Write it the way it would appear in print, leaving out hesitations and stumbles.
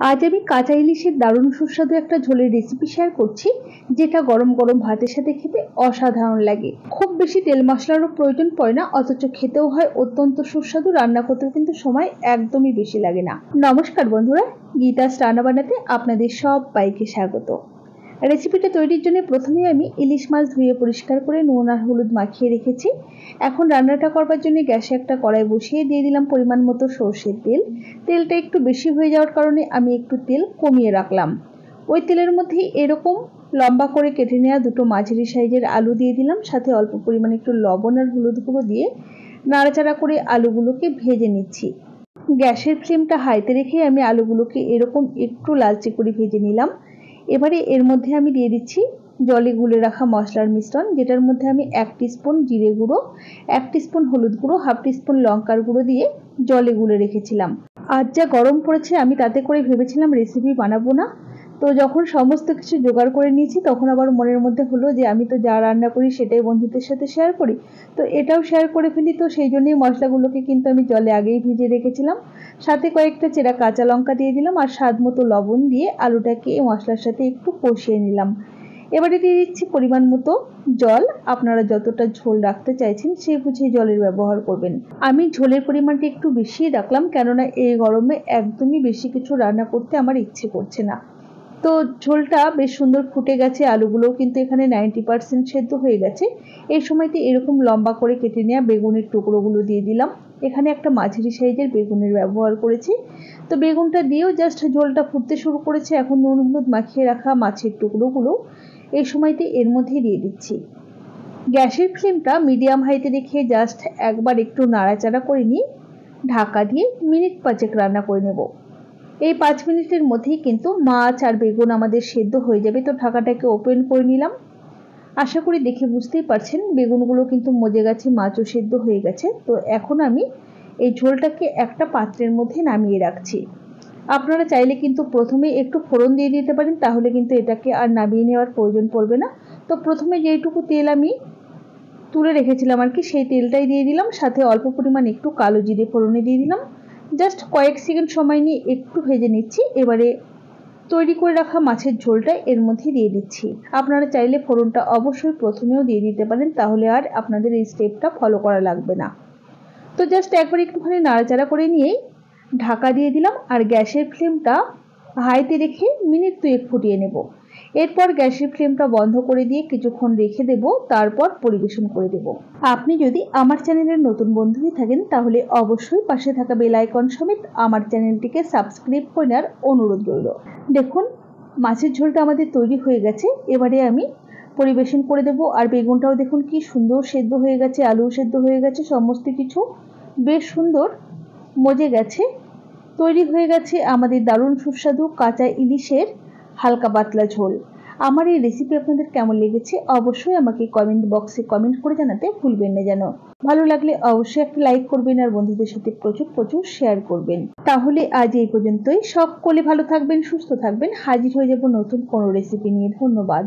আজ আমি কাঁচা ইলিশের দারুণ সুস্বাদু একটা ঝোলের রেসিপি শেয়ার করছি, যেটা গরম গরম ভাতের সাথে খেতে অসাধারণ লাগে। খুব বেশি তেল মশলারও প্রয়োজন পড়ে না, অথচ খেতেও হয় অত্যন্ত সুস্বাদু। রান্না করতেও কিন্তু সময় একদমই বেশি লাগে না। নমস্কার বন্ধুরা, গীতাস রান্না বানাতে আপনাদের সবাইকে স্বাগত। রেসিপিটা তৈরির জন্য প্রথমে আমি ইলিশ মাছ ধুয়ে পরিষ্কার করে নুন আর হলুদ মাখিয়ে রেখেছি। এখন রান্নাটা করবার জন্য গ্যাসে একটা কড়াই বসিয়ে দিয়ে দিলাম পরিমাণ মতো সরষের তেল। তেলটা একটু বেশি হয়ে যাওয়ার কারণে আমি একটু তেল কমিয়ে রাখলাম। ওই তেলের মধ্যে এরকম লম্বা করে কেটে নেওয়া দুটো মাঝারি সাইজের আলু দিয়ে দিলাম, সাথে অল্প পরিমাণে একটু লবণ আর হলুদ গুঁড়ো দিয়ে নাড়াচাড়া করে আলুগুলোকে ভেজে নিচ্ছি। গ্যাসের ফ্লেমটা হাইতে রেখে আমি আলুগুলোকে এরকম একটু লালচে করে ভেজে নিলাম। এবারে এর মধ্যে আমি দিয়ে দিচ্ছি জলে গুলে রাখা মশলার মিশ্রণ, যেটার মধ্যে আমি 1 টিস্পুন জিরে গুঁড়ো, 1 টিস্পুন হলুদ গুঁড়ো, 1/2 টিস্পুন লঙ্কার গুঁড়ো দিয়ে জলে গুলে রেখেছিলাম। আজ যা গরম পড়েছে আমি তাতে করে ভেবেছিলাম রেসিপি বানাবো না। তো যখন সমস্ত কিছু জোগাড় করে নিয়েছি তখন আবার মনের মধ্যে হলো যে আমি তো যা রান্না করি সেটাই বন্ধুদের সাথে শেয়ার করি, তো এটাও শেয়ার করে ফেলি। তো সেই জন্যই মশলাগুলোকে কিন্তু আমি জলে আগেই ভিজে রেখেছিলাম। সাথে কয়েকটা চেরা কাঁচা লঙ্কা দিয়ে দিলাম আর স্বাদ মতো লবণ দিয়ে আলুটাকে মশলার সাথে একটু কষিয়ে নিলাম। এবারে দিয়ে দিচ্ছি পরিমাণ মতো জল। আপনারা যতটা ঝোল রাখতে চাইছেন সেই বুঝে জলের ব্যবহার করবেন। আমি ঝোলের পরিমাণটা একটু বেশি রাখলাম, কেননা এই গরমে একদমই বেশি কিছু রান্না করতে আমার ইচ্ছে করছে না। তো ঝোলটা বেশ সুন্দর ফুটে গেছে, আলুগুলোও কিন্তু এখানে 90% সেদ্ধ হয়ে গেছে। এই সময়তে এরকম লম্বা করে কেটে নেওয়া বেগুনের টুকরোগুলো দিয়ে দিলাম। এখানে একটা মাঝারি সাইজের বেগুনের ব্যবহার করেছি। তো বেগুনটা দিয়েও জাস্ট ঝোলটা ফুটতে শুরু করেছে। এখন নুন হলুদ মাখিয়ে রাখা মাছের টুকরোগুলো এই সময়তে এর মধ্যে দিয়ে দিচ্ছি। গ্যাসের ফ্লেমটা মিডিয়াম হাইতে রেখে জাস্ট একবার একটু নাড়াচাড়া করে নিয়ে ঢাকা দিয়ে মিনিট 5 রান্না করে নেব। এই 5 মিনিটের মধ্যেই কিন্তু মাছ আর বেগুন আমাদের সেদ্ধ হয়ে যাবে। তো ঢাকাটাকে ওপেন করে নিলাম। আশা করি দেখে বুঝতেই পারছেন বেগুনগুলো কিন্তু মজে গেছে, মাছও সেদ্ধ হয়ে গেছে। তো এখন আমি এই ঝোলটাকে একটা পাত্রের মধ্যে নামিয়ে রাখছি। আপনারা চাইলে কিন্তু প্রথমে একটু ফোড়ন দিয়ে দিতে পারেন, তাহলে কিন্তু এটাকে আর নামিয়ে নেওয়ার প্রয়োজন পড়বে না। তো প্রথমে যেইটুকু তেল আমি তুলে রেখেছিলাম আর কি, সেই তেলটাই দিয়ে দিলাম। সাথে অল্প পরিমাণ একটু কালো জিরে ফোড়নে দিয়ে দিলাম। জাস্ট কয়েক সেকেন্ড সময় নিয়ে একটু ভেজে নিচ্ছি। এবারে তৈরি করে রাখা মাছের ঝোলটা এর মধ্যে দিয়ে দিচ্ছি। আপনারা চাইলে ফোড়নটা অবশ্যই প্রথমেও দিয়ে দিতে পারেন, তাহলে আর আপনাদের এই স্টেপটা ফলো করা লাগবে না। তো জাস্ট একবার একটুখানি নাড়াচাড়া করে নিয়েই ঢাকা দিয়ে দিলাম আর গ্যাসের ফ্লেমটা হাইতে রেখে মিনিট 2 ফুটিয়ে নেব। এরপর গ্যাসের ফ্লেমটা বন্ধ করে দিয়ে কিছুক্ষণ রেখে দেব, তারপর পরিবেশন করে দেব। আপনি যদি আমার চ্যানেলের নতুন বন্ধু হয়ে থাকেন তাহলে অবশ্যই পাশে থাকা বেল আইকন সমেত আমার চ্যানেলটিকে সাবস্ক্রাইব করে নেওয়ার অনুরোধ রইল। দেখুন মাছের ঝোলটা আমাদের তৈরি হয়ে গেছে। এবারে আমি পরিবেশন করে দেব। আর বেগুনটাও দেখুন কি সুন্দর সেদ্ধ হয়ে গেছে, আলুও সেদ্ধ হয়ে গেছে, সমস্ত কিছু বেশ সুন্দর মজে গেছে। তৈরি হয়ে গেছে আমাদের দারুণ সুস্বাদু কাঁচা ইলিশের হালকা পাতলা ঝোল। আমার এই রেসিপি আপনাদের কেমন লেগেছে অবশ্যই আমাকে কমেন্ট বক্সে কমেন্ট করে জানাতে ভুলবেন না যেন। ভালো লাগলে অবশ্যই একটা লাইক করবেন আর বন্ধুদের সাথে প্রচুর প্রচুর শেয়ার করবেন। তাহলে আজ এই পর্যন্তই। সকলে ভালো থাকবেন, সুস্থ থাকবেন। হাজির হয়ে যাব নতুন কোনো রেসিপি নিয়ে। ধন্যবাদ।